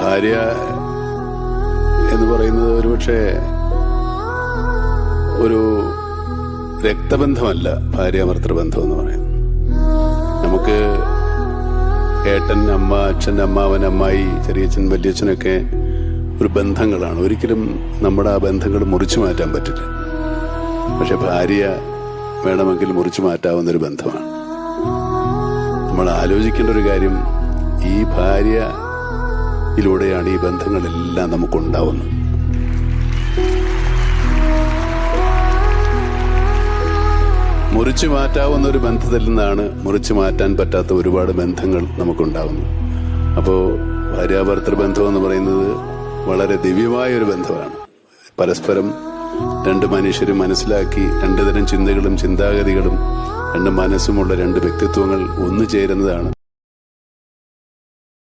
ഭാര്യ എന്ന് പറയുന്നത് ഒരുപക്ഷെ ഒരു രക്തബന്ധമല്ല ഭാര്യാഭർത്തൃബന്ധം എന്ന് പറയുന്നത്. നമുക്ക് ഏട്ടൻ, അമ്മ, അച്ഛൻ, അമ്മാവൻ, അമ്മായി, ചെറിയച്ഛൻ, വലിയച്ഛനൊക്കെ ഒരു ബന്ധങ്ങളാണ്. ഒരിക്കലും നമ്മുടെ ആ ബന്ധങ്ങൾ മുറിച്ചു മാറ്റാൻ പറ്റില്ല. പക്ഷെ ഭാര്യ വേണമെങ്കിൽ മുറിച്ചു മാറ്റാവുന്നൊരു ബന്ധമാണ്. നമ്മൾ ആലോചിക്കേണ്ട ഒരു കാര്യം, ഈ ഭാര്യയിലൂടെയാണ് ഈ ബന്ധങ്ങളെല്ലാം നമുക്കുണ്ടാവുന്നത്. മുറിച്ചു മാറ്റാവുന്ന ഒരു ബന്ധത്തിൽ നിന്നാണ് മുറിച്ചു മാറ്റാൻ പറ്റാത്ത ഒരുപാട് ബന്ധങ്ങൾ നമുക്കുണ്ടാവുന്നത്. അപ്പോൾ ഭാര്യാഭർത്തൃ ബന്ധം എന്ന് പറയുന്നത് വളരെ ദിവ്യമായ ഒരു ബന്ധമാണ്. പരസ്പരം രണ്ട് മനുഷ്യരും മനസ്സിലാക്കി, രണ്ടു തരം ചിന്തകളും ചിന്താഗതികളും രണ്ട് മനസ്സുമുള്ള രണ്ട് വ്യക്തിത്വങ്ങൾ ഒന്നു ചേരുന്നതാണ്